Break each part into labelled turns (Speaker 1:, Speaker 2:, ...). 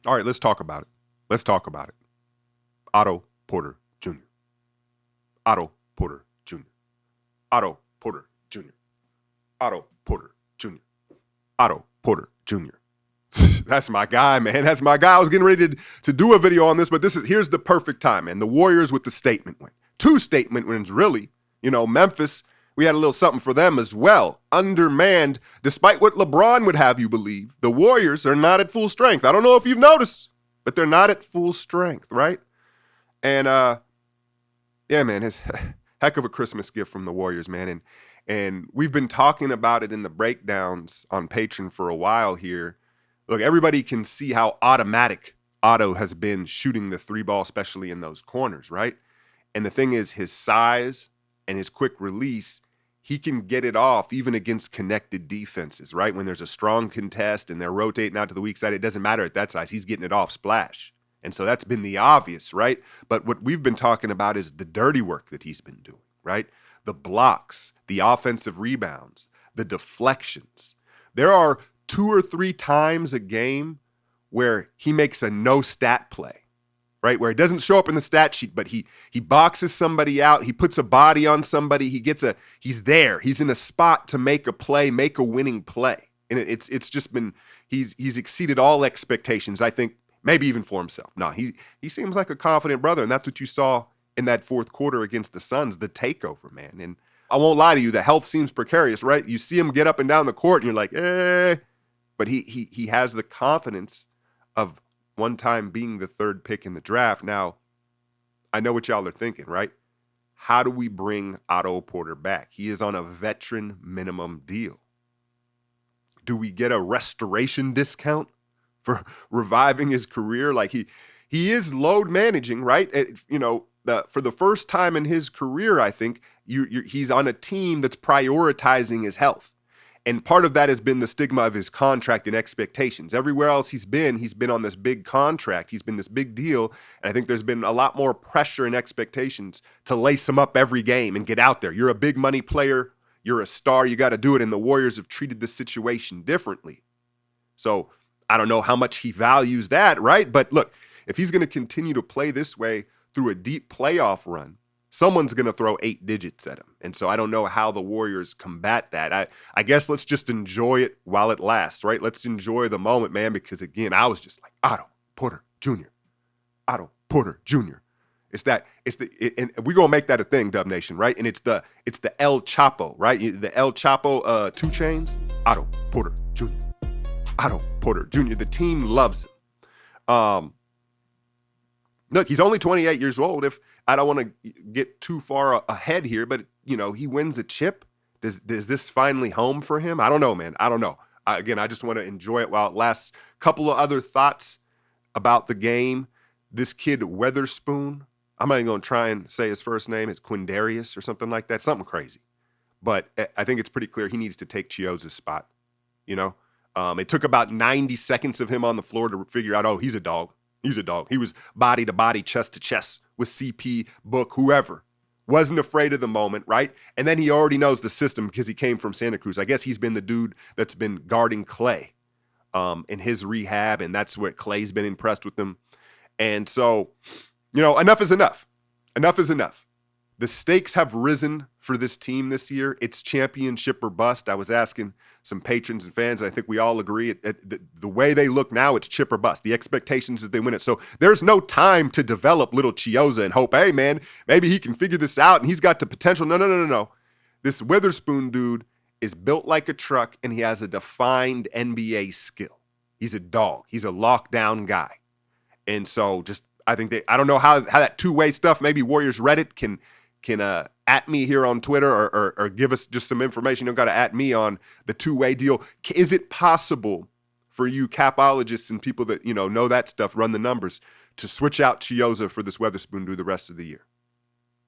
Speaker 1: All right, let's talk about it. Let's talk about it. Otto Porter Jr. Otto Porter Jr. Otto Porter Jr. Otto Porter Jr. Otto Porter Jr. That's my guy, man. That's my guy. I was getting ready to do a video on this, but here's the perfect time, man. The Warriors with the statement win. Two statement wins, really. Memphis, we had a little something for them as well. Undermanned, despite what LeBron would have you believe, the Warriors are not at full strength. I don't know if you've noticed, but they're not at full strength, right? And yeah, man, it's a heck of a Christmas gift from the Warriors, man. And we've been talking about it in the breakdowns on Patreon for a while here. Look, everybody can see how automatic Otto has been shooting the three ball, especially in those corners, right? And the thing is, his size and his quick release, he can get it off even against connected defenses, right? When there's a strong contest and they're rotating out to the weak side, it doesn't matter at that size. He's getting it off splash. And so that's been the obvious, right? But what we've been talking about is the dirty work that he's been doing, right? The blocks, the offensive rebounds, the deflections. There are 2 or 3 times a game where he makes a no stat play, right? Where it doesn't show up in the stat sheet, but he boxes somebody out, he puts a body on somebody, he's there. He's in a spot to make a play, make a winning play. And it's just been, he's exceeded all expectations, I think, maybe even for himself. No, he seems like a confident brother, and that's what you saw in that fourth quarter against the Suns, the takeover, man. And I won't lie to you, the health seems precarious, right? You see him get up and down the court, and you're like, but he has the confidence of one time being the third pick in the draft. Now, I know what y'all are thinking, right? How do we bring Otto Porter back? He is on a veteran minimum deal. Do we get a restoration discount for reviving his career? Like he is load managing, right? For the first time in his career, I think he's on a team that's prioritizing his health. And part of that has been the stigma of his contract and expectations. Everywhere else he's been on this big contract. He's been this big deal. And I think there's been a lot more pressure and expectations to lace him up every game and get out there. You're a big money player. You're a star. You got to do it. And the Warriors have treated this situation differently. So I don't know how much he values that, right? But look, if he's going to continue to play this way through a deep playoff run, someone's going to throw 8 digits at him. And so I don't know how the Warriors combat that. I guess let's just enjoy it while it lasts, right? Let's enjoy the moment, man, because again, I was just like, Otto Porter Jr. Otto Porter Jr. And we're going to make that a thing, Dub Nation, right? And it's the El Chapo, right? The El Chapo 2 Chainz, Otto Porter Jr. Otto Porter Jr. The team loves him. Look, he's only 28 years old. If I don't want to get too far ahead here, but he wins a chip. Does this finally home for him? I don't know, man. I don't know. I just want to enjoy it while it lasts. Couple of other thoughts about the game. This kid Weatherspoon, I'm not even going to try and say his first name. It's Quindarius or something like that. Something crazy. But I think it's pretty clear he needs to take Chioza's spot. It took about 90 seconds of him on the floor to figure out, he's a dog. He's a dog. He was body to body, chest to chest with CP, Book, whoever. Wasn't afraid of the moment, right? And then he already knows the system because he came from Santa Cruz. I guess he's been the dude that's been guarding Clay in his rehab, and that's where Clay's been impressed with him. And so, enough is enough. Enough is enough. The stakes have risen for this team this year. It's championship or bust. I was asking some patrons and fans, and I think we all agree the way they look now, it's chip or bust. The expectations is they win it. So there's no time to develop little Chioza and hope, hey, man, maybe he can figure this out and he's got the potential. No. This Witherspoon dude is built like a truck, and he has a defined NBA skill. He's a dog. He's a lockdown guy. And so I don't know how that two-way stuff, maybe Warriors Reddit can at me here on Twitter or give us just some information. You don't got to at me on the two-way deal. Is it possible for you capologists and people that, know that stuff, run the numbers, to switch out Chioza for this Weatherspoon dude the rest of the year?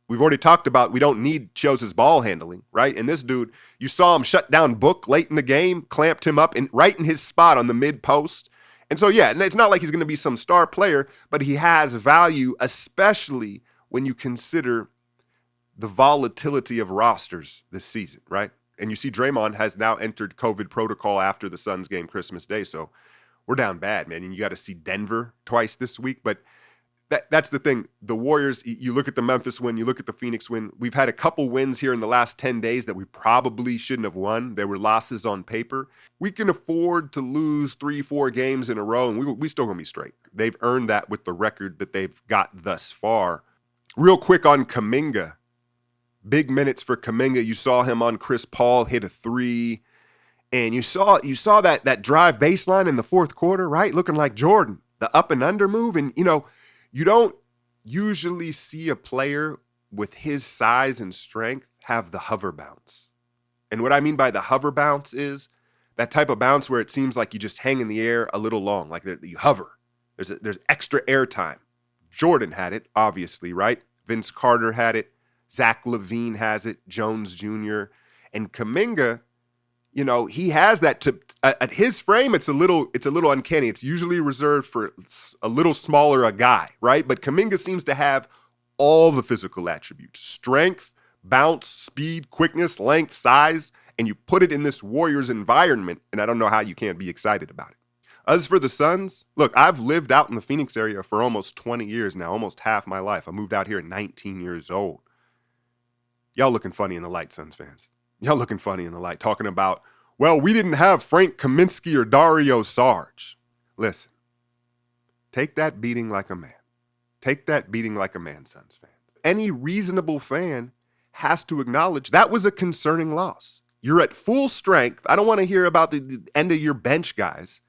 Speaker 1: We've already talked about we don't need Chioza's ball handling, right? And this dude, you saw him shut down Book late in the game, clamped him up right in his spot on the mid-post. And so, yeah, it's not like he's going to be some star player, but he has value, especially when you consider the volatility of rosters this season, right? And you see Draymond has now entered COVID protocol after the Suns game Christmas Day. So we're down bad, man. And you got to see Denver twice this week. But that's the thing. The Warriors, you look at the Memphis win, you look at the Phoenix win. We've had a couple wins here in the last 10 days that we probably shouldn't have won. There were losses on paper. We can afford to lose 3-4 games in a row, and we still going to be straight. They've earned that with the record that they've got thus far. Real quick on Kuminga. Big minutes for Kuminga. You saw him on Chris Paul hit a three. And you saw that drive baseline in the fourth quarter, right? Looking like Jordan, the up and under move. And, you don't usually see a player with his size and strength have the hover bounce. And what I mean by the hover bounce is that type of bounce where it seems like you just hang in the air a little long, like you hover. There's extra air time. Jordan had it, obviously, right? Vince Carter had it. Zach LaVine has it. Jones Jr. And Kuminga, he has that. At his frame, it's a little uncanny. It's usually reserved for a little smaller a guy, right? But Kuminga seems to have all the physical attributes: strength, bounce, speed, quickness, length, size, and you put it in this Warriors environment, and I don't know how you can't be excited about it. As for the Suns, look, I've lived out in the Phoenix area for almost 20 years now, almost half my life. I moved out here at 19 years old. Y'all looking funny in the light, Suns fans. Y'all looking funny in the light, talking about, well, we didn't have Frank Kaminsky or Dario Saric. Listen, take that beating like a man. Take that beating like a man, Suns fans. Any reasonable fan has to acknowledge that was a concerning loss. You're at full strength. I don't want to hear about the end of your bench guys.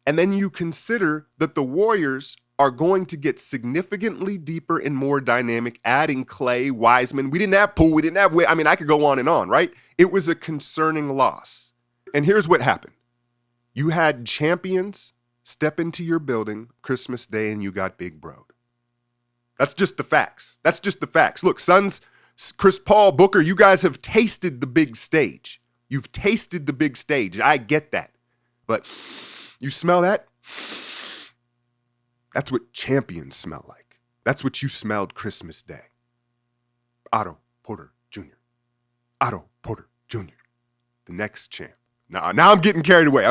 Speaker 1: And then you consider that the Warriors are going to get significantly deeper and more dynamic, adding Clay, Wiseman. We didn't have Poole. We didn't have, I could go on and on, right? It was a concerning loss. And here's what happened. You had champions step into your building Christmas Day and you got big broed. That's just the facts. Look, Suns, Chris Paul, Booker, you guys have tasted the big stage. You've tasted the big stage. I get that. But you smell that? That's what champions smell like. That's what you smelled Christmas Day. Otto Porter Jr. Otto Porter Jr. The next champ. Now I'm getting carried away.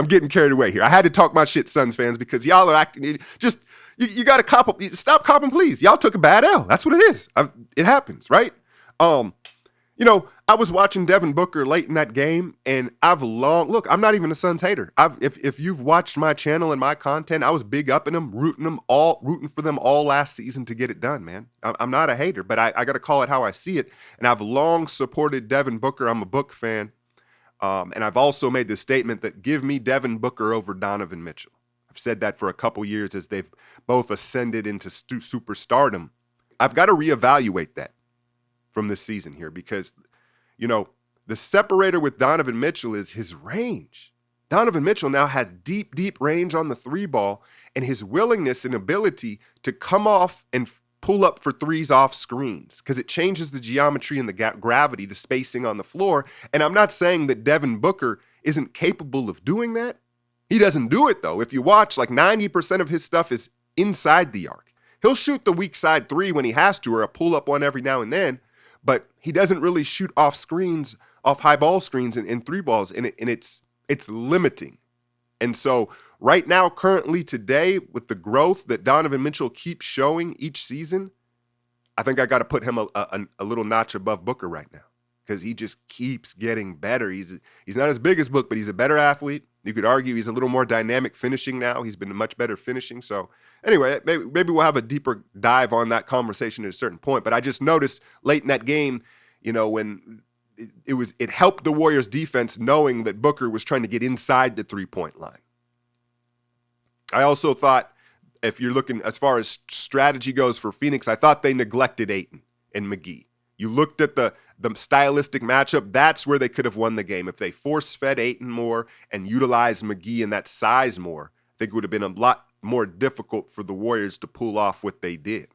Speaker 1: Here. I had to talk my shit, Suns fans, because y'all are acting just, you got to cop up. Stop copping, please. Y'all took a bad L. That's what it is. It happens, right? I was watching Devin Booker late in that game, and look, I'm not even a Suns hater. If you've watched my channel and my content, I was big up in them, rooting for them all last season to get it done, man. I'm not a hater, but I got to call it how I see it. And I've long supported Devin Booker. I'm a Book fan. And I've also made the statement that give me Devin Booker over Donovan Mitchell. I've said that for a couple years as they've both ascended into superstardom. I've got to reevaluate that from this season here because, the separator with Donovan Mitchell is his range. Donovan Mitchell now has deep, deep range on the three ball and his willingness and ability to come off and pull up for threes off screens because it changes the geometry and the gravity, the spacing on the floor. And I'm not saying that Devin Booker isn't capable of doing that. He doesn't do it, though. If you watch, like 90% of his stuff is inside the arc. He'll shoot the weak side three when he has to or a pull-up one every now and then, but he doesn't really shoot off screens, off high ball screens and three balls, and it's limiting. And so right now, currently today, with the growth that Donovan Mitchell keeps showing each season, I think I got to put him a little notch above Booker right now because he just keeps getting better. He's not as big as Book, but he's a better athlete. You could argue he's a little more dynamic finishing now. He's been much better finishing. So anyway, maybe we'll have a deeper dive on that conversation at a certain point. But I just noticed late in that game, when it helped the Warriors defense knowing that Booker was trying to get inside the three-point line. I also thought, if you're looking as far as strategy goes for Phoenix, I thought they neglected Ayton and McGee. You looked at the stylistic matchup, that's where they could have won the game. If they force-fed Ayton more and utilized McGee and that size more, I think it would have been a lot more difficult for the Warriors to pull off what they did.